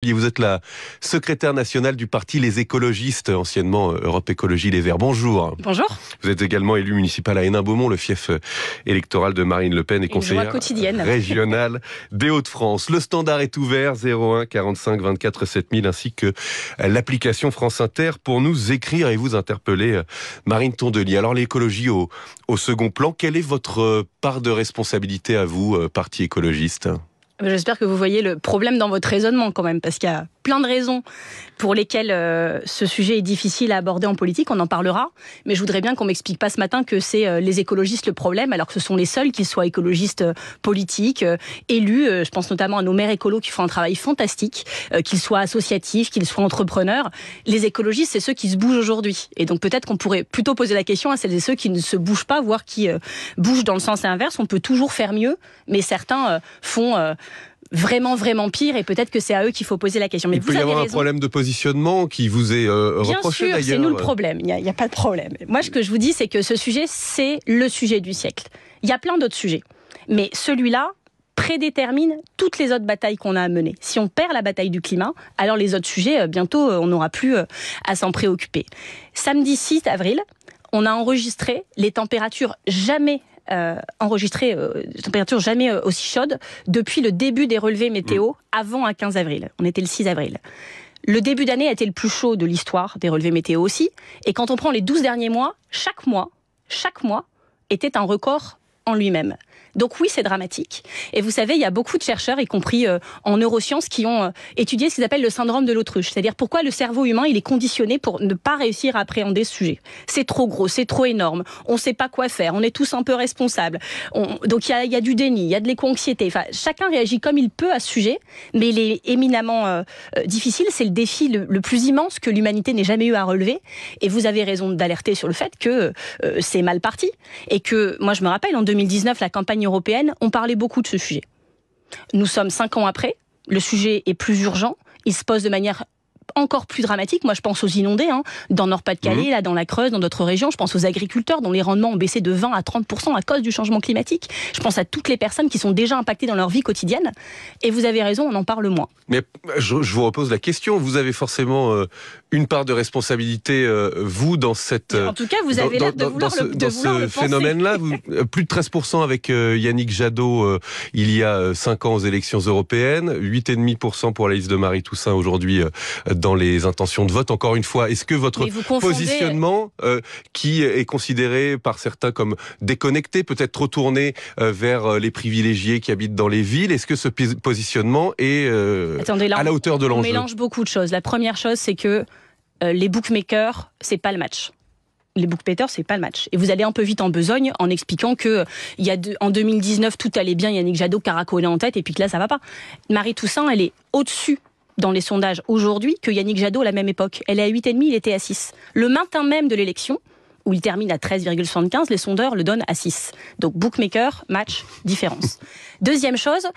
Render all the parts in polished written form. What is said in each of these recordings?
Vous êtes la secrétaire nationale du parti Les Écologistes, anciennement Europe Écologie Les Verts. Bonjour. Bonjour. Vous êtes également élu municipal à Hénin-Beaumont, le fief électoral de Marine Le Pen et conseillère régionale des Hauts-de-France. Le standard est ouvert, 01 45 24 7000, ainsi que l'application France Inter pour nous écrire et vous interpeller, Marine Tondelier. Alors l'écologie au second plan, quelle est votre part de responsabilité à vous, parti écologiste ? J'espère que vous voyez le problème dans votre raisonnement quand même, parce qu'il y a plein de raisons pour lesquelles ce sujet est difficile à aborder en politique, on en parlera, mais je voudrais bien qu'on m'explique pas ce matin que c'est les écologistes le problème, alors que ce sont les seuls, qu'ils soient écologistes politiques, élus, je pense notamment à nos maires écolos qui font un travail fantastique, qu'ils soient associatifs, qu'ils soient entrepreneurs. Les écologistes, c'est ceux qui se bougent aujourd'hui, et donc peut-être qu'on pourrait plutôt poser la question à celles et ceux qui ne se bougent pas, voire qui bougent dans le sens inverse. On peut toujours faire mieux, mais certains font vraiment pire, et peut-être que c'est à eux qu'il faut poser la question. Mais il peut y avoir un problème de positionnement qui vous est reproché d'ailleurs. Bien sûr, c'est nous le problème, il n'y a pas de problème. Moi, ce que je vous dis, c'est que ce sujet, c'est le sujet du siècle. Il y a plein d'autres sujets, mais celui-là prédétermine toutes les autres batailles qu'on a à mener. Si on perd la bataille du climat, alors les autres sujets, bientôt, on n'aura plus à s'en préoccuper. Samedi 6 avril, on a enregistré les températures jamais température jamais aussi chaude depuis le début des relevés météo avant un 15 avril. On était le 6 avril. Le début d'année a été le plus chaud de l'histoire des relevés météo aussi. Et quand on prend les 12 derniers mois, chaque mois était un record en lui-même. Donc oui, c'est dramatique. Et vous savez, il y a beaucoup de chercheurs, y compris en neurosciences, qui ont étudié ce qu'ils appellent le syndrome de l'autruche. C'est-à-dire pourquoi le cerveau humain, il est conditionné pour ne pas réussir à appréhender ce sujet. C'est trop gros, c'est trop énorme, on ne sait pas quoi faire, on est tous un peu responsables. Donc il y a du déni, il y a de l'éco-anxiété. Enfin, chacun réagit comme il peut à ce sujet, mais il est éminemment difficile. C'est le défi le plus immense que l'humanité n'ait jamais eu à relever. Et vous avez raison d'alerter sur le fait que c'est mal parti. Et que, moi je me rappelle, en 2019, la campagne européenne, on parlait beaucoup de ce sujet. Nous sommes 5 ans après, le sujet est plus urgent, il se pose de manière encore plus dramatique. Moi, je pense aux inondés, dans Nord-Pas-de-Calais, là, dans la Creuse, dans d'autres régions. Je pense aux agriculteurs dont les rendements ont baissé de 20 à 30% à cause du changement climatique. Je pense à toutes les personnes qui sont déjà impactées dans leur vie quotidienne. Et vous avez raison, on en parle moins. Mais je vous repose la question. Vous avez forcément une part de responsabilité, vous, dans cette... En tout cas, vous avez l'air de vouloir ce phénomène-là. Plus de 13% avec Yannick Jadot il y a 5 ans aux élections européennes. 8,5% pour la liste de Marie Toussaint aujourd'hui dans les intentions de vote. Encore une fois, est-ce que votre positionnement, qui est considéré par certains comme déconnecté, peut-être trop tourné vers les privilégiés qui habitent dans les villes, est-ce que ce positionnement est à la hauteur de l'enjeu ? On mélange beaucoup de choses. La première chose, c'est que les bookmakers, c'est pas le match. Les bookmakers, c'est pas le match. Et vous allez un peu vite en besogne en expliquant que en 2019, tout allait bien, Yannick Jadot caracolait en tête, et puis que là, ça va pas. Marie Toussaint, elle est au-dessus dans les sondages aujourd'hui que Yannick Jadot à la même époque. Elle est à 8,5, il était à 6. Le maintien même de l'élection, où il termine à 13,75, les sondeurs le donnent à 6. Donc bookmaker, match, différence. Deuxième chose,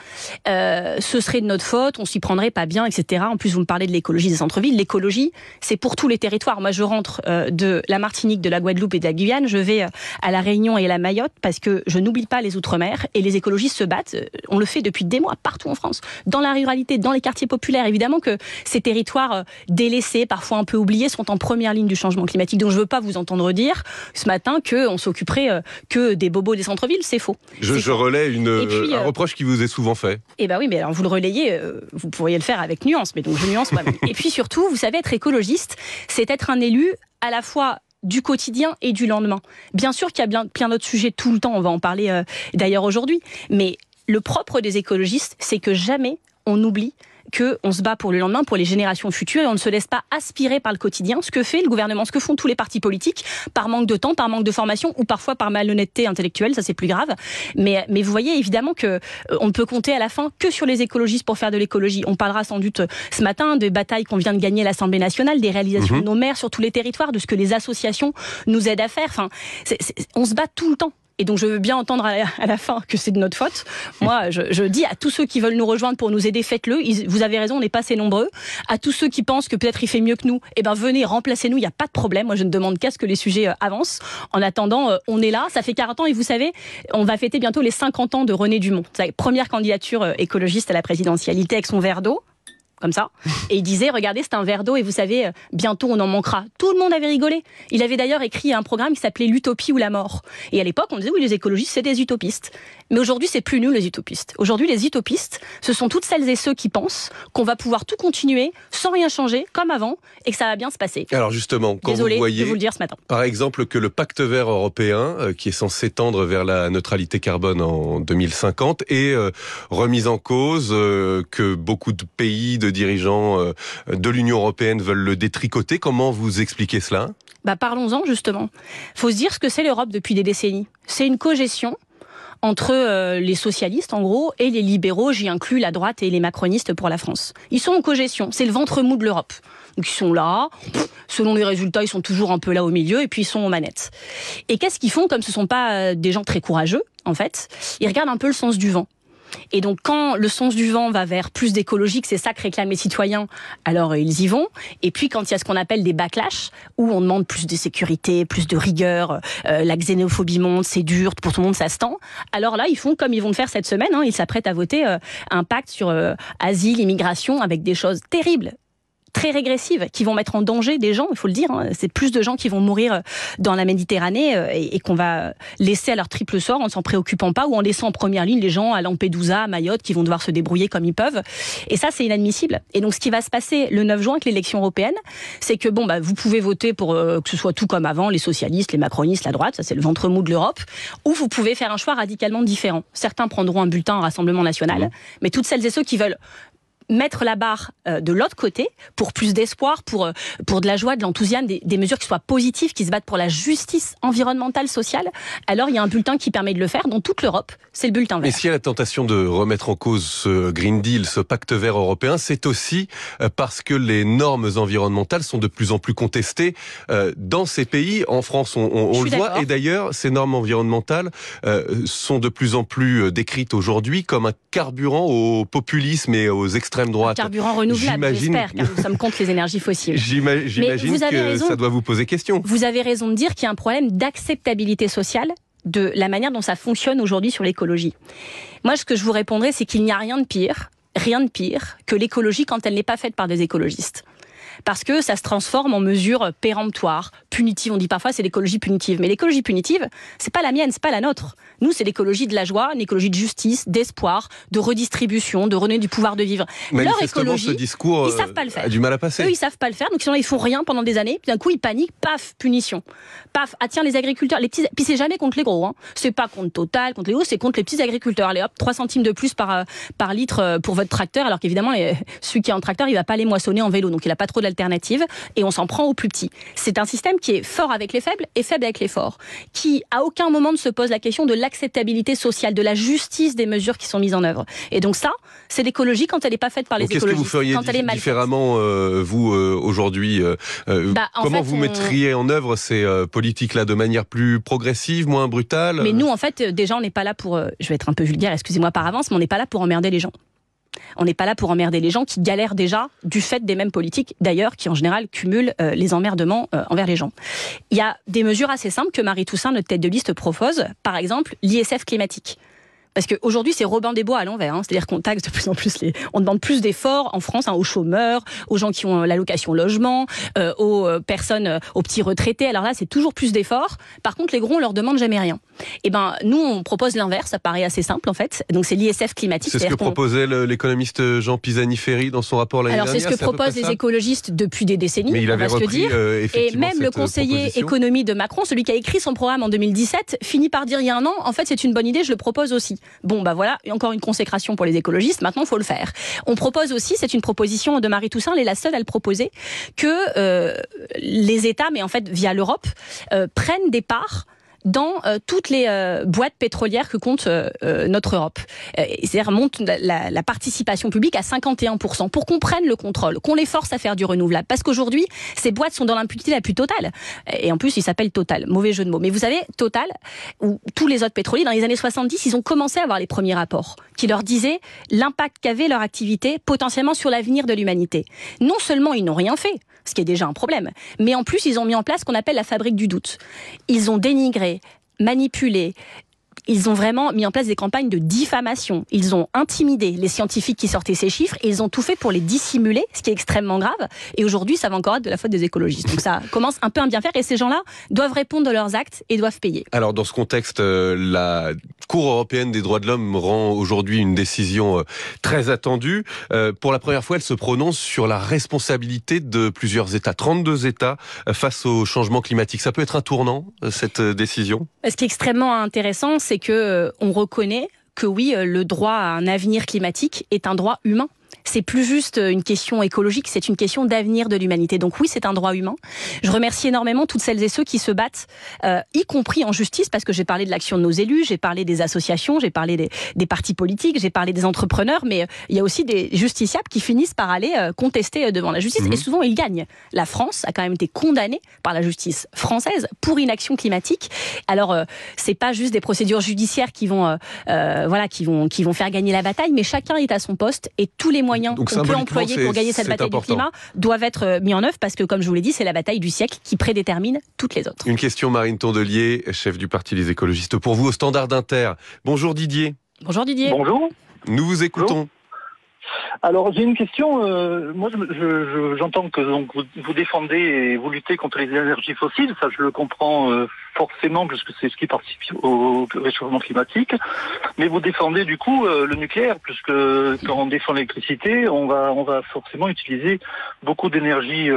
ce serait de notre faute, on s'y prendrait pas bien, etc. En plus, vous me parlez de l'écologie des centres-villes. L'écologie, c'est pour tous les territoires. Moi, je rentre de la Martinique, de la Guadeloupe et de la Guyane. Je vais à la Réunion et à la Mayotte parce que je n'oublie pas les Outre-mer. Et les écologistes se battent. On le fait depuis des mois partout en France. Dans la ruralité, dans les quartiers populaires. Évidemment que ces territoires délaissés, parfois un peu oubliés, sont en première ligne du changement climatique. Donc je veux pas vous entendre dire ce matin qu'on s'occuperait que des bobos des centres-villes. C'est faux. Je relais un reproche qui vous est souvent fait. Eh ben oui, mais alors vous le relayez, vous pourriez le faire avec nuance, mais donc je nuance moi-même. Et puis surtout, vous savez, être écologiste, c'est être un élu à la fois du quotidien et du lendemain. Bien sûr qu'il y a plein d'autres sujets tout le temps, on va en parler d'ailleurs aujourd'hui, mais le propre des écologistes, c'est que jamais on oublie qu'on se bat pour le lendemain, pour les générations futures, et on ne se laisse pas aspirer par le quotidien, ce que fait le gouvernement, ce que font tous les partis politiques, par manque de temps, par manque de formation, ou parfois par malhonnêteté intellectuelle, ça c'est plus grave. Mais vous voyez évidemment que on ne peut compter à la fin que sur les écologistes pour faire de l'écologie. On parlera sans doute ce matin des batailles qu'on vient de gagner à l'Assemblée nationale, des réalisations de nos maires sur tous les territoires, de ce que les associations nous aident à faire. Enfin, on se bat tout le temps. Et donc je veux bien entendre à la fin que c'est de notre faute. Moi, je dis à tous ceux qui veulent nous rejoindre pour nous aider, faites-le. Vous avez raison, on n'est pas assez nombreux. À tous ceux qui pensent que peut-être il fait mieux que nous, venez, remplacez-nous, il n'y a pas de problème. Moi, je ne demande qu'à ce que les sujets avancent. En attendant, on est là, ça fait 40 ans et vous savez, on va fêter bientôt les 50 ans de René Dumont. Sa première candidature écologiste à la présidentielle. Il était avec son verre d'eau. comme ça, et il disait, regardez, c'est un verre d'eau et vous savez, bientôt on en manquera. Tout le monde avait rigolé. Il avait d'ailleurs écrit un programme qui s'appelait l'utopie ou la mort. Et à l'époque, on disait, oui, les écologistes, c'est des utopistes. Mais aujourd'hui, c'est plus nous, les utopistes. Aujourd'hui, les utopistes, ce sont toutes celles et ceux qui pensent qu'on va pouvoir tout continuer sans rien changer, comme avant, et que ça va bien se passer. Alors justement, quand Désolée vous voyez, de vous le dire ce matin. Par exemple, que le pacte vert européen, qui est censé tendre vers la neutralité carbone en 2050, est remise en cause, que beaucoup de pays, de dirigeants de l'Union européenne veulent le détricoter. Comment vous expliquez cela ? Parlons-en justement. Il faut se dire ce que c'est l'Europe depuis des décennies. C'est une cogestion entre les socialistes, en gros, et les libéraux, j'y inclus la droite et les macronistes pour la France. Ils sont en cogestion, c'est le ventre mou de l'Europe. Donc ils sont là, selon les résultats, ils sont toujours un peu là au milieu, et puis ils sont aux manettes. Et qu'est-ce qu'ils font, comme ce ne sont pas des gens très courageux, en fait ? Ils regardent un peu le sens du vent. Et donc, quand le sens du vent va vers plus d'écologie, que c'est ça que réclament les citoyens, alors ils y vont. Et puis, quand il y a ce qu'on appelle des backlash, où on demande plus de sécurité, plus de rigueur, la xénophobie monte, c'est dur, pour tout le monde ça se tend, alors là, ils font comme ils vont le faire cette semaine, ils s'apprêtent à voter un pacte sur asile, immigration, avec des choses terribles, très régressives, qui vont mettre en danger des gens, il faut le dire. C'est plus de gens qui vont mourir dans la Méditerranée et qu'on va laisser à leur triple sort en ne s'en préoccupant pas, ou en laissant en première ligne les gens à Lampedusa, à Mayotte, qui vont devoir se débrouiller comme ils peuvent. Et ça, c'est inadmissible. Et donc, ce qui va se passer le 9 juin avec l'élection européenne, c'est que vous pouvez voter pour que ce soit tout comme avant, les socialistes, les macronistes, la droite, ça c'est le ventre mou de l'Europe, ou vous pouvez faire un choix radicalement différent. Certains prendront un bulletin Rassemblement National, mais toutes celles et ceux qui veulent mettre la barre de l'autre côté pour plus d'espoir, pour de la joie, de l'enthousiasme, des mesures qui soient positives, qui se battent pour la justice environnementale, sociale, alors il y a un bulletin qui permet de le faire dans toute l'Europe, c'est le bulletin vert. Mais s'il y a la tentation de remettre en cause ce Green Deal, ce pacte vert européen, c'est aussi parce que les normes environnementales sont de plus en plus contestées dans ces pays. En France, on le voit, et d'ailleurs, ces normes environnementales sont de plus en plus décrites aujourd'hui comme un carburant au populisme et aux extrêmes droite. Un carburant renouvelable, j'espère, car nous sommes contre les énergies fossiles. J'imagine que ça doit vous poser question. Vous avez raison de dire qu'il y a un problème d'acceptabilité sociale de la manière dont ça fonctionne aujourd'hui sur l'écologie. Moi, ce que je vous répondrai, c'est qu'il n'y a rien de pire que l'écologie quand elle n'est pas faite par des écologistes. Parce que ça se transforme en mesure péremptoire, punitive. On dit parfois c'est l'écologie punitive. Mais l'écologie punitive, c'est pas la mienne, c'est pas la nôtre. Nous, c'est l'écologie de la joie, une écologie de justice, d'espoir, de redistribution, de redonner du pouvoir de vivre. Leur écologie, ce discours ils savent pas le faire. A du mal à passer. Eux, ils savent pas le faire, donc sinon ils font rien pendant des années. Puis d'un coup, ils paniquent, paf, punition. Paf, tiens, les agriculteurs, les petits. Puis c'est jamais contre les gros. C'est pas contre Total, contre les gros, c'est contre les petits agriculteurs. Allez hop, 3 centimes de plus par litre pour votre tracteur, alors qu'évidemment, celui qui est en tracteur, il va pas les moissonner en vélo, donc il a pas trop d'alternatives. Et on s'en prend aux plus petits. C'est un système qui est fort avec les faibles et faible avec les forts, qui à aucun moment ne se pose la question de l'acceptabilité sociale, de la justice des mesures qui sont mises en œuvre. Et donc ça, c'est l'écologie quand elle n'est pas faite par les écologistes. Qu'est-ce que vous feriez différemment, vous, aujourd'hui comment vous mettriez en œuvre ces politiques-là de manière plus progressive, moins brutale ? Mais nous, en fait, déjà, on n'est pas là pour... je vais être un peu vulgaire, excusez-moi par avance, mais on n'est pas là pour emmerder les gens. On n'est pas là pour emmerder les gens qui galèrent déjà du fait des mêmes politiques, d'ailleurs, qui en général cumulent les emmerdements envers les gens. Il y a des mesures assez simples que Marie Toussaint, notre tête de liste, propose. Par exemple, l'ISF climatique. Parce qu'aujourd'hui, c'est Robin des Bois à l'envers. C'est-à-dire qu'on taxe de plus en plus on demande plus d'efforts en France aux chômeurs, aux gens qui ont l'allocation logement, aux personnes, aux petits retraités. Alors là, c'est toujours plus d'efforts. Par contre, les gros, on leur demande jamais rien. Et nous, on propose l'inverse. Ça paraît assez simple, en fait. Donc, c'est l'ISF climatique. C'est ce que proposait l'économiste Jean Pisani-Ferry dans son rapport l'année dernière. Alors, c'est ce que proposent les écologistes depuis des décennies. Mais il avait repris, et même le conseiller économie de Macron, celui qui a écrit son programme en 2017, finit par dire il y a un an, en fait, c'est une bonne idée, je le propose aussi. Bon, voilà, encore une consécration pour les écologistes, maintenant il faut le faire. On propose aussi, c'est une proposition de Marie Toussaint, elle est la seule à le proposer, que les États, mais en fait via l'Europe, prennent des parts dans toutes les boîtes pétrolières que compte notre Europe. C'est-à-dire monte la participation publique à 51% pour qu'on prenne le contrôle, qu'on les force à faire du renouvelable. Parce qu'aujourd'hui, ces boîtes sont dans l'impunité la plus totale. Et en plus, ils s'appellent Total. Mauvais jeu de mots. Mais vous savez, Total, ou tous les autres pétroliers, dans les années 70, ils ont commencé à avoir les premiers rapports qui leur disaient l'impact qu'avait leur activité potentiellement sur l'avenir de l'humanité. Non seulement ils n'ont rien fait, ce qui est déjà un problème, mais en plus, ils ont mis en place ce qu'on appelle la fabrique du doute. Ils ont dénigré, manipulé, Ils ont vraiment mis en place des campagnes de diffamation. Ils ont intimidé les scientifiques qui sortaient ces chiffres et ils ont tout fait pour les dissimuler, ce qui est extrêmement grave. Et aujourd'hui, ça va encore être de la faute des écologistes. Donc ça commence un peu à bien faire et ces gens-là doivent répondre de leurs actes et doivent payer. Alors dans ce contexte, la Cour européenne des droits de l'homme rend aujourd'hui une décision très attendue. Pour la première fois, elle se prononce sur la responsabilité de plusieurs États, 32 États, face au changement climatique. Ça peut être un tournant, cette décision ? Ce qui est extrêmement intéressant, c'est que on reconnaît que oui, le droit à un avenir climatique est un droit humain. C'est plus juste une question écologique, c'est une question d'avenir de l'humanité. Donc oui, c'est un droit humain. Je remercie énormément toutes celles et ceux qui se battent, y compris en justice, parce que j'ai parlé de l'action de nos élus, j'ai parlé des associations, j'ai parlé des partis politiques, j'ai parlé des entrepreneurs, mais il y a aussi des justiciables qui finissent par aller contester devant la justice. Et souvent, ils gagnent. La France a quand même été condamnée par la justice française pour inaction climatique. Alors, c'est pas juste des procédures judiciaires qui vont faire gagner la bataille, mais chacun est à son poste et tous les moyens qu'on peut employer pour gagner cette bataille du climat doivent être mis en œuvre parce que, comme je vous l'ai dit, c'est la bataille du siècle qui prédétermine toutes les autres. Une question, Marine Tondelier, chef du Parti Les Écologistes, pour vous au Standard d'Inter. Bonjour Didier. Bonjour Didier. Bonjour. Nous vous écoutons. Bonjour. Alors j'ai une question, moi j'entends que donc, vous défendez et vous luttez contre les énergies fossiles, ça je le comprends forcément puisque c'est ce qui participe au réchauffement climatique, mais vous défendez du coup le nucléaire puisque quand on défend l'électricité, on va forcément utiliser beaucoup d'énergie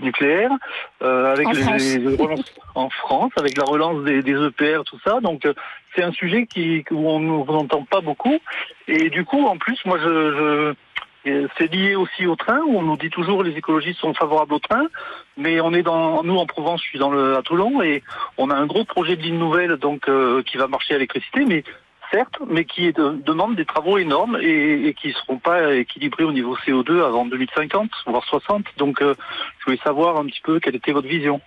nucléaire avec les relances en France, avec la relance des EPR, tout ça, donc c'est un sujet où on ne vous entend pas beaucoup et du coup en plus moi c'est lié aussi au train, où on nous dit toujours les écologistes sont favorables au train, mais nous en Provence, je suis à Toulon, et on a un gros projet de ligne nouvelle donc qui va marcher à l'électricité, mais certes, mais qui demande des travaux énormes et qui ne seront pas équilibrés au niveau CO2 avant 2050, voire 60. Donc je voulais savoir un petit peu quelle était votre vision.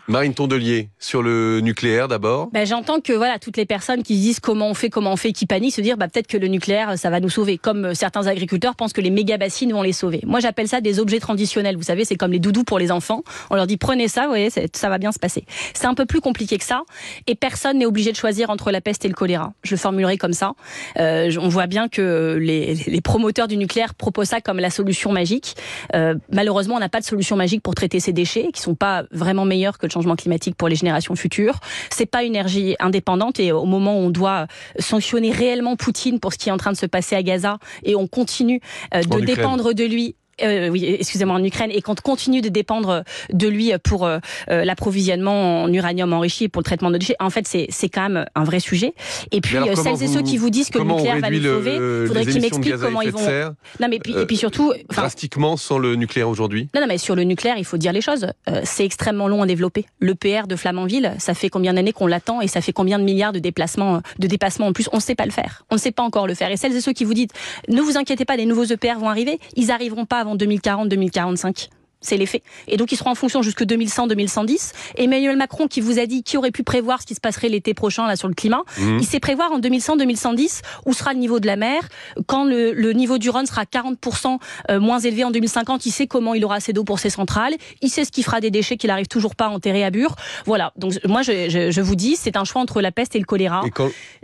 Marine Tondelier, sur le nucléaire d'abord. J'entends que voilà, toutes les personnes qui se disent comment on fait, qui paniquent, se dire peut-être que le nucléaire ça va nous sauver, comme certains agriculteurs pensent que les méga-bassines vont les sauver. Moi j'appelle ça des objets transitionnels, vous savez, c'est comme les doudous pour les enfants, on leur dit prenez ça, vous voyez, ça va bien se passer. C'est un peu plus compliqué que ça, et personne n'est obligé de choisir entre la peste et le choléra. Je le formulerai comme ça. On voit bien que les promoteurs du nucléaire proposent ça comme la solution magique. Malheureusement, on n'a pas de solution magique pour traiter ces déchets, qui sont pas vraiment meilleurs que le changement climatique pour les générations futures. C'est pas une énergie indépendante et au moment où on doit sanctionner réellement Poutine pour ce qui est en train de se passer à Gaza et on continue de dépendre de lui. En Ukraine, et qu'on continue de dépendre de lui pour l'approvisionnement en uranium enrichi et pour le traitement de déchets. En fait, c'est quand même un vrai sujet. Et puis, celles et ceux qui vous disent que le nucléaire va nous sauver, il faudrait qu'ils m'expliquent comment ils vont... Non, mais et puis surtout... Drastiquement sans le nucléaire aujourd'hui ? Non, mais sur le nucléaire, il faut dire les choses. C'est extrêmement long à développer. L'EPR de Flamanville, ça fait combien d'années qu'on l'attend et ça fait combien de milliards de dépassements en plus. On ne sait pas le faire. On ne sait pas encore le faire. Et celles et ceux qui vous disent, ne vous inquiétez pas, les nouveaux EPR vont arriver, ils arriveront pas avant 2040-2045. C'est les faits. Et donc, ils seront en fonction jusque 2100-2110. Emmanuel Macron, qui vous a dit, qui aurait pu prévoir ce qui se passerait l'été prochain, là, sur le climat, il sait prévoir en 2100-2110 où sera le niveau de la mer. Quand le niveau du Rhône sera 40% moins élevé en 2050, il sait comment il aura assez d'eau pour ses centrales. Il sait ce qui fera des déchets qu'il n'arrive toujours pas à enterrer à Bure. Voilà. Donc, moi, je vous dis, c'est un choix entre la peste et le choléra.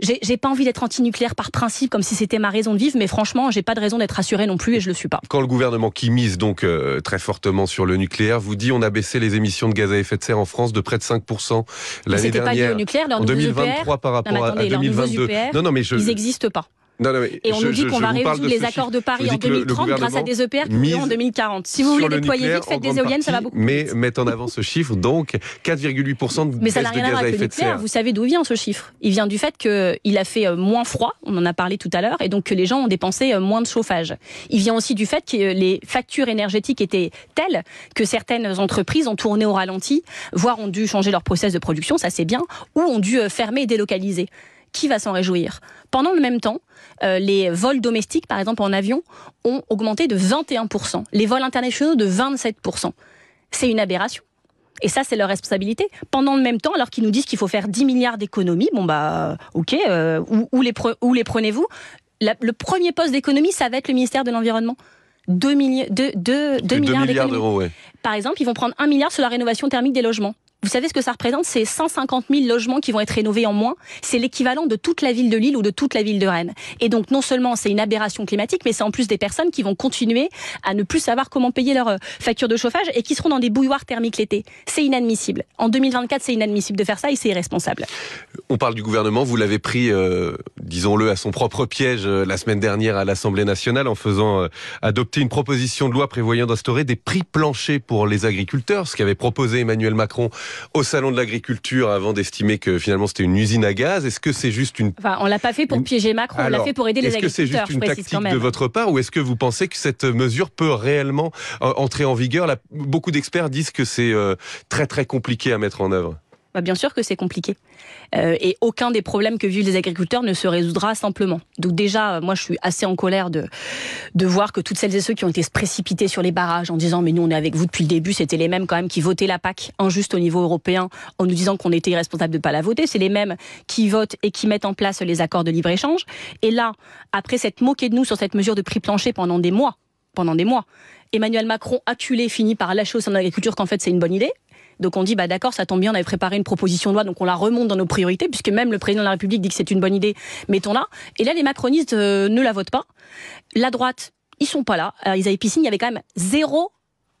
J'ai pas envie d'être anti-nucléaire par principe, comme si c'était ma raison de vivre, mais franchement, j'ai pas de raison d'être rassurée non plus et je le suis pas. Quand le gouvernement qui mise donc très fortement sur le nucléaire vous dit on a baissé les émissions de gaz à effet de serre en France de près de 5% l'année dernière. Pas lié au nucléaire, en 2023 par rapport à 2022. EPR, ils n'existent pas. Et on nous dit qu'on va résoudre les accords de Paris en 2030 grâce à des EPR qui en 2040. Si vous voulez déployer vite, faites des éoliennes, ça va beaucoup plus vite. Mais mettent en avant ce chiffre, donc 4,8% de baisse de gaz à effet de serre. Mais ça n'a rien à voir avec le nucléaire. Vous savez d'où vient ce chiffre ? Il vient du fait qu'il a fait moins froid, on en a parlé tout à l'heure, et donc que les gens ont dépensé moins de chauffage. Il vient aussi du fait que les factures énergétiques étaient telles que certaines entreprises ont tourné au ralenti, voire ont dû changer leur process de production, ça c'est bien, ou ont dû fermer et délocaliser. Qui va s'en réjouir ? Pendant le même temps, les vols domestiques, par exemple en avion, ont augmenté de 21%. Les vols internationaux de 27%. C'est une aberration. Et ça, c'est leur responsabilité. Pendant le même temps, alors qu'ils nous disent qu'il faut faire 10 milliards d'économies, ok, où les prenez-vous ? Le premier poste d'économie, ça va être le ministère de l'Environnement. 2 milliards d'euros, ouais. Par exemple, ils vont prendre 1 milliard sur la rénovation thermique des logements. Vous savez ce que ça représente? C'est 150 000 logements qui vont être rénovés en moins. C'est l'équivalent de toute la ville de Lille ou de toute la ville de Rennes. Et donc, non seulement c'est une aberration climatique, mais c'est en plus des personnes qui vont continuer à ne plus savoir comment payer leur facture de chauffage et qui seront dans des bouilloires thermiques l'été. C'est inadmissible. En 2024, c'est inadmissible de faire ça et c'est irresponsable. On parle du gouvernement. Vous l'avez pris, disons-le, à son propre piège la semaine dernière à l'Assemblée nationale en faisant adopter une proposition de loi prévoyant d'instaurer des prix planchers pour les agriculteurs, ce qu'avait proposé Emmanuel Macron au Salon de l'Agriculture avant d'estimer que finalement c'était une usine à gaz. Est-ce que c'est juste une... Enfin, on l'a pas fait pour piéger Macron, on l'a fait pour aider les agriculteurs. Est-ce que c'est juste une tactique de votre part ou est-ce que vous pensez que cette mesure peut réellement entrer en vigueur? Beaucoup d'experts disent que c'est très très compliqué à mettre en œuvre. Bien sûr que c'est compliqué. Et aucun des problèmes que vivent les agriculteurs ne se résoudra simplement. Donc déjà, moi je suis assez en colère de voir que toutes celles et ceux qui ont été précipités sur les barrages en disant mais nous on est avec vous depuis le début, c'était les mêmes quand même qui votaient la PAC injuste au niveau européen en nous disant qu'on était irresponsable de ne pas la voter. C'est les mêmes qui votent et qui mettent en place les accords de libre-échange. Et là, après s'être moqué de nous sur cette mesure de prix plancher pendant des mois, Emmanuel Macron acculé finit par lâcher au sein de l'agriculture qu'en fait c'est une bonne idée. Donc on dit d'accord, ça tombe bien, on avait préparé une proposition de loi, donc on la remonte dans nos priorités, puisque même le président de la République dit que c'est une bonne idée, mettons-la. Et là, les macronistes ne la votent pas. La droite, ils sont pas là. Alors, ils avaient piscine, il y avait quand même 0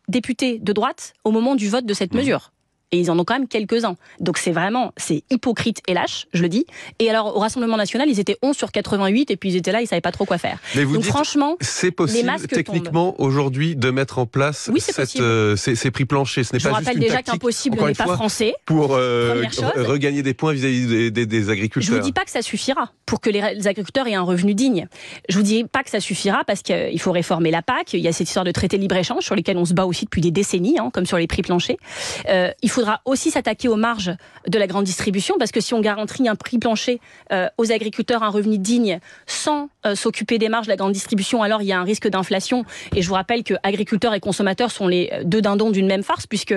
député de droite au moment du vote de cette mesure. Et ils en ont quand même quelques-uns. Donc c'est hypocrite et lâche, je le dis. Et alors au Rassemblement National, ils étaient 11 sur 88 et puis ils étaient là, ils savaient pas trop quoi faire. Mais vous donc dites, franchement, c'est possible techniquement aujourd'hui de mettre en place ces prix planchers. Ce n'est pas juste une tactique. Je vous rappelle déjà qu'impossible n'est pas français. Pour regagner des points vis-à-vis des agriculteurs. Je vous dis pas que ça suffira pour que les agriculteurs aient un revenu digne. Je vous dis pas que ça suffira parce qu'il faut réformer la PAC. Il y a cette histoire de traité de libre-échange sur lesquels on se bat aussi depuis des décennies, comme sur les prix planchers. Il faudra aussi s'attaquer aux marges de la grande distribution, parce que si on garantit un prix plancher aux agriculteurs, un revenu digne, sans s'occuper des marges de la grande distribution, alors il y a un risque d'inflation. Et je vous rappelle que agriculteurs et consommateurs sont les deux dindons d'une même farce, puisque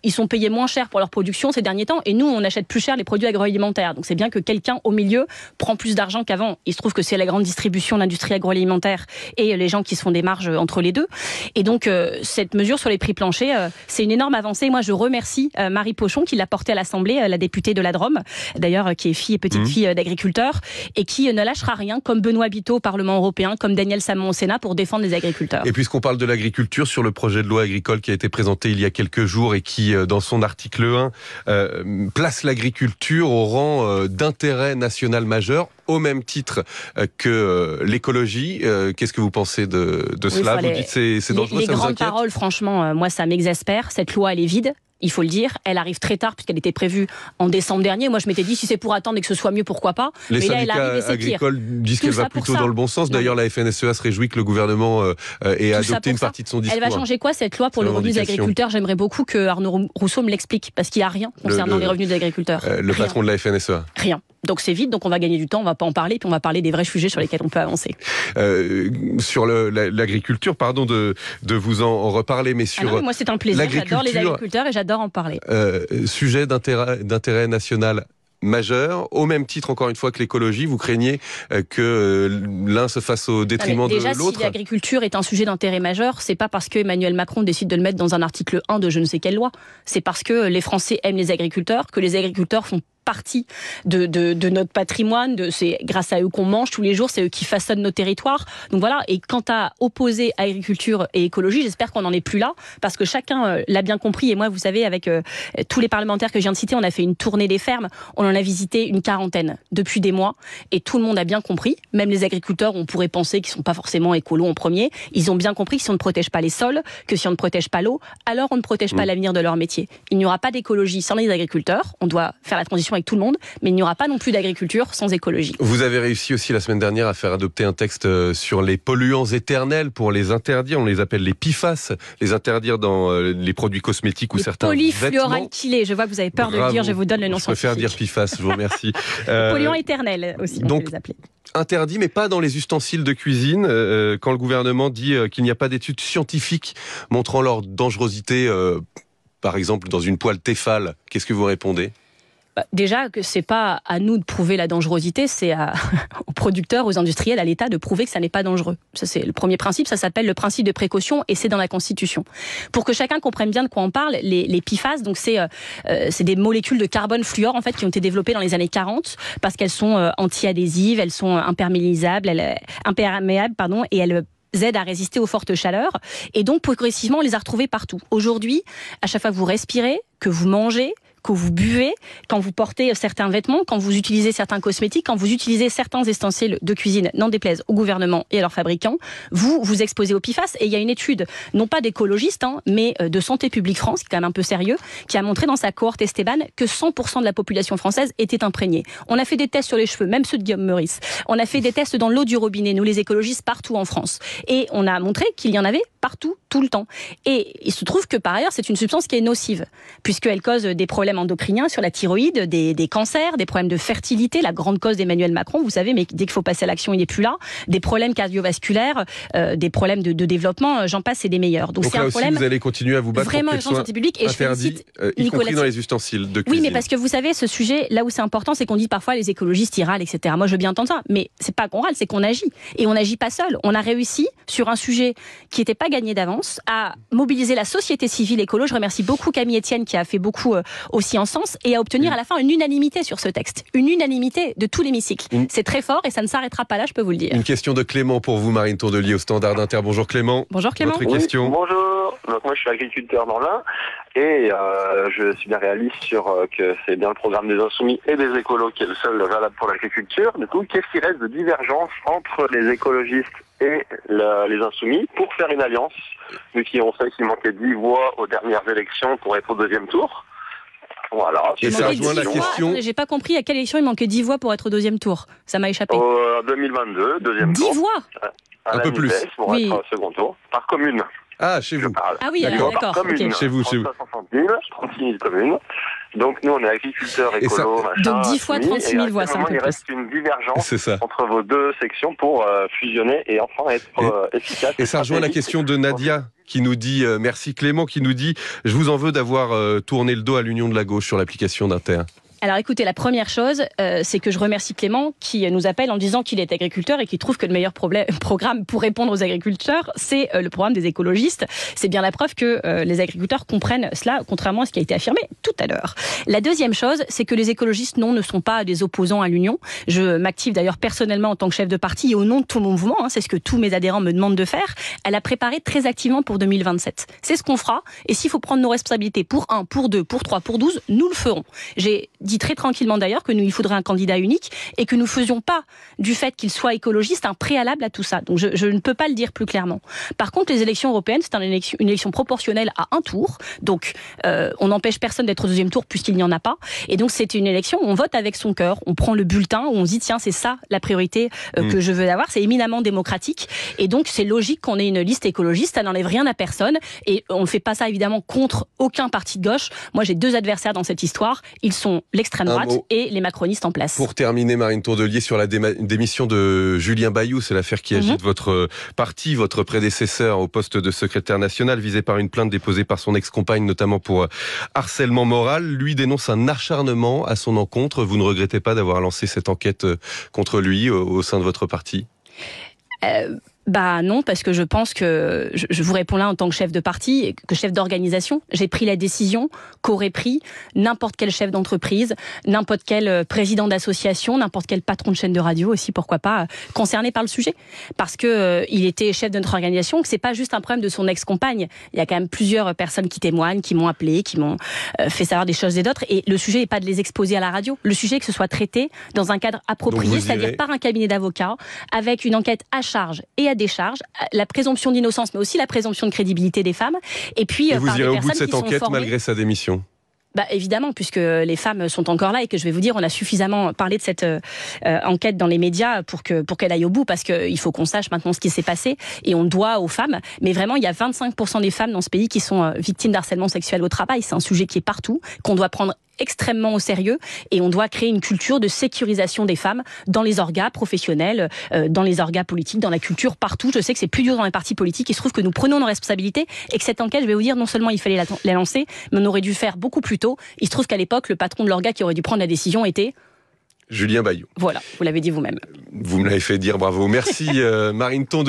ils sont payés moins cher pour leur production ces derniers temps, et nous, on achète plus cher les produits agroalimentaires. Donc c'est bien que quelqu'un au milieu prend plus d'argent qu'avant. Il se trouve que c'est la grande distribution, l'industrie agroalimentaire et les gens qui se font des marges entre les deux. Et donc cette mesure sur les prix planchers, c'est une énorme avancée. Moi, je remercie Marie Pochon qui l'a portée à l'Assemblée, la députée de la Drôme, d'ailleurs qui est fille et petite-fille d'agriculteurs, et qui ne lâchera rien, comme Benoît Biteau au Parlement européen, comme Daniel Samon au Sénat, pour défendre les agriculteurs. Et puisqu'on parle de l'agriculture, sur le projet de loi agricole qui a été présenté il y a quelques jours et qui, dans son article 1, place l'agriculture au rang d'intérêt national majeur, au même titre que l'écologie. Qu'est-ce que vous pensez de cela? Vous dites c'est dangereux, les ça vous grandes inquiète? paroles, franchement, moi ça m'exaspère. Cette loi, elle est vide. Il faut le dire, elle arrive très tard puisqu'elle était prévue en décembre dernier. Moi, je m'étais dit si c'est pour attendre et que ce soit mieux, pourquoi pas. Les mais là, elle syndicats arrive et c'est pire. agricoles disent qu'elle va plutôt dans le bon sens. D'ailleurs, la FNSEA se réjouit que le gouvernement ait adopté une partie de son discours. Elle va changer quoi cette loi pour le revenu des agriculteurs? J'aimerais beaucoup que Arnaud Rousseau me l'explique, parce qu'il n'y a rien concernant les revenus des agriculteurs. Le patron de la FNSEA. Rien. Donc c'est vite, donc on va gagner du temps, on va pas en parler, puis on va parler des vrais sujets sur lesquels on peut avancer. Sur l'agriculture, pardon de vous en reparler, mais sur moi c'est un plaisir, j'adore les agriculteurs et j'adore en parler. Sujet d'intérêt national majeur, au même titre encore une fois que l'écologie, vous craignez que l'un se fasse au détriment de l'autre? Déjà, si l'agriculture est un sujet d'intérêt majeur, c'est pas parce que Emmanuel Macron décide de le mettre dans un article 1 de je ne sais quelle loi, c'est parce que les Français aiment les agriculteurs, que les agriculteurs font partie de notre patrimoine, c'est grâce à eux qu'on mange tous les jours, c'est eux qui façonnent nos territoires. Donc voilà, et quant à opposer agriculture et écologie, j'espère qu'on n'en est plus là, parce que chacun l'a bien compris. Et moi, vous savez, avec tous les parlementaires que je viens de citer, on a fait une tournée des fermes, on en a visité une 40aine depuis des mois, et tout le monde a bien compris, même les agriculteurs, on pourrait penser qu'ils sont pas forcément écolos en premier, ils ont bien compris que si on ne protège pas les sols, que si on ne protège pas l'eau, alors on ne protège pas l'avenir de leur métier. Il n'y aura pas d'écologie sans les agriculteurs, on doit faire la transition avec tout le monde, mais il n'y aura pas non plus d'agriculture sans écologie. Vous avez réussi aussi la semaine dernière à faire adopter un texte sur les polluants éternels pour les interdire, on les appelle les PFAS, les interdire dans les produits cosmétiques ou certains vêtements. Polyfluoroalkylés, je vois que vous avez peur de le dire, je vous donne le nom scientifique. Je préfère dire PFAS, je vous remercie. Polluants éternels aussi, on peut les appeler. Interdit, mais pas dans les ustensiles de cuisine. Quand le gouvernement dit qu'il n'y a pas d'études scientifiques montrant leur dangerosité, par exemple dans une poêle Tefal, qu'est-ce que vous répondez ? Déjà que c'est pas à nous de prouver la dangerosité, c'est aux producteurs, aux industriels, à l'État de prouver que ça n'est pas dangereux. Ça, c'est le premier principe, ça s'appelle le principe de précaution et c'est dans la Constitution. Pour que chacun comprenne bien de quoi on parle, les PFAS, donc c'est des molécules de carbone fluor en fait qui ont été développées dans les années 40 parce qu'elles sont anti-adhésives, elles sont imperméables, et elles aident à résister aux fortes chaleurs. Et donc, progressivement, on les a retrouvées partout. Aujourd'hui, à chaque fois que vous respirez, que vous mangez, que vous buvez, quand vous portez certains vêtements, quand vous utilisez certains cosmétiques, quand vous utilisez certains ustensiles de cuisine, n'en déplaise au gouvernement et à leurs fabricants, vous vous exposez aux PFAS. Et il y a une étude, non pas d'écologistes, mais de Santé publique France, qui est quand même un peu sérieux, qui a montré dans sa cohorte Esteban que 100% de la population française était imprégnée. On a fait des tests sur les cheveux, même ceux de Guillaume Meurice. On a fait des tests dans l'eau du robinet, nous les écologistes, partout en France. Et on a montré qu'il y en avait partout, tout le temps. Et il se trouve que par ailleurs, c'est une substance qui est nocive, puisqu'elle cause des problèmes endocriniens sur la thyroïde, des cancers, des problèmes de fertilité, la grande cause d'Emmanuel Macron, vous savez, mais dès qu'il faut passer à l'action, il n'est plus là, des problèmes cardiovasculaires, des problèmes de développement, j'en passe, c'est des meilleurs. Donc c'est un problème. Vous allez continuer à vous battre vraiment pour qu'elle soit santé publique, et interdit, y compris dans les ustensiles de cuisine. Oui, mais parce que vous savez, ce sujet, là où c'est important, c'est qu'on dit parfois les écologistes, ils râlent, etc. Moi, je veux bien entendre ça, mais c'est pas qu'on râle, c'est qu'on agit. Et on n'agit pas seul. On a réussi, sur un sujet qui n'était pas gagné d'avance, à mobiliser la société civile écolo. Je remercie beaucoup Camille Etienne qui a fait beaucoup aussi en sens et à obtenir à la fin une unanimité sur ce texte. Une unanimité de tout l'hémicycle. C'est très fort et ça ne s'arrêtera pas là, je peux vous le dire. Une question de Clément pour vous, Marine Tourdelier, au Standard d'Inter. Bonjour Clément. Bonjour Clément. Votre question. Bonjour. Donc moi je suis agriculteur dans l'Ain et je suis bien réaliste sur que c'est bien le programme des Insoumis et des écolos qui est le seul valable pour l'agriculture. Du coup, qu'est-ce qui reste de divergence entre les écologistes et les Insoumis pour faire une alliance, vu qu'on sait qu'il manquait 10 voix aux dernières élections pour être au deuxième tour. Voilà. Et ça rejoint la question. J'ai pas compris à quelle élection il manquait 10 voix pour être au deuxième tour. Ça m'a échappé. 2022, deuxième 10 tour. 10 voix un peu plus. Pour être au second tour, par commune. Ah, chez vous. Ah oui, d'accord. Okay. Chez vous. 36 000 communes. Donc nous, on est agriculteurs, écolos, machin. Donc 10 fois 36 000 voix, c'est un peu il plus. reste une divergence entre vos deux sections pour fusionner et enfin être efficace. Et ça rejoint la question de Nadia qui nous dit, merci Clément, qui nous dit, je vous en veux d'avoir tourné le dos à l'Union de la gauche sur l'application d'Inter. Alors écoutez, la première chose, c'est que je remercie Clément qui nous appelle en disant qu'il est agriculteur et qui trouve que le meilleur programme pour répondre aux agriculteurs, c'est le programme des écologistes. C'est bien la preuve que les agriculteurs comprennent cela, contrairement à ce qui a été affirmé tout à l'heure. La deuxième chose, c'est que les écologistes, non, ne sont pas des opposants à l'Union. Je m'active d'ailleurs personnellement en tant que chef de parti et au nom de tout mon mouvement, c'est ce que tous mes adhérents me demandent de faire. Elle a préparé très activement pour 2027. C'est ce qu'on fera et s'il faut prendre nos responsabilités pour 1, pour 2, pour 3, pour 12, nous le ferons. J'ai dit très tranquillement d'ailleurs que nous il faudrait un candidat unique et que nous ne faisions pas du fait qu'il soit écologiste un préalable à tout ça. Donc je ne peux pas le dire plus clairement. Par contre, les élections européennes, c'est une élection proportionnelle à un tour. Donc on n'empêche personne d'être au deuxième tour puisqu'il n'y en a pas. Et donc c'est une élection où on vote avec son cœur. On prend le bulletin, où on se dit tiens c'est ça la priorité que je veux avoir. C'est éminemment démocratique. Et donc c'est logique qu'on ait une liste écologiste. Ça n'enlève rien à personne. Et on ne fait pas ça évidemment contre aucun parti de gauche. Moi j'ai deux adversaires dans cette histoire. Ils sont l'extrême droite et les macronistes en place. Pour terminer, Marine Tourdelier, sur la démission de Julien Bayou, c'est l'affaire qui agite votre parti, votre prédécesseur au poste de secrétaire national, visé par une plainte déposée par son ex-compagne, notamment pour harcèlement moral. Lui dénonce un acharnement à son encontre. Vous ne regrettez pas d'avoir lancé cette enquête contre lui au sein de votre parti ? Bah non, parce que je pense que, je vous réponds là en tant que chef de parti, que chef d'organisation, j'ai pris la décision qu'aurait pris n'importe quel chef d'entreprise, n'importe quel président d'association, n'importe quel patron de chaîne de radio aussi, pourquoi pas, concerné par le sujet. Parce que il était chef de notre organisation, que c'est pas juste un problème de son ex-compagne. Il y a quand même plusieurs personnes qui témoignent, qui m'ont appelé, qui m'ont fait savoir des choses et d'autres. Et le sujet n'est pas de les exposer à la radio. Le sujet est que ce soit traité dans un cadre approprié, c'est-à-dire par un cabinet d'avocats, avec une enquête à charge et à décharge, la présomption d'innocence, mais aussi la présomption de crédibilité des femmes. Et puis, vous irez au bout de cette enquête malgré sa démission ? Bah évidemment, puisque les femmes sont encore là et que je vais vous dire, on a suffisamment parlé de cette enquête dans les médias pour qu'elle aille au bout, parce qu'il faut qu'on sache maintenant ce qui s'est passé et on doit aux femmes. Mais vraiment, il y a 25% des femmes dans ce pays qui sont victimes d'harcèlement sexuel au travail. C'est un sujet qui est partout, qu'on doit prendre extrêmement au sérieux et on doit créer une culture de sécurisation des femmes dans les orgas professionnels, dans les orgas politiques, dans la culture, partout. Je sais que c'est plus dur dans les partis politiques. Il se trouve que nous prenons nos responsabilités et que cette enquête, je vais vous dire, non seulement il fallait la lancer, mais on aurait dû faire beaucoup plus tôt. Il se trouve qu'à l'époque, le patron de l'orga qui aurait dû prendre la décision était... Julien Bayou. Voilà, vous l'avez dit vous-même. Vous me l'avez fait dire, bravo. Merci Marine Tondelier.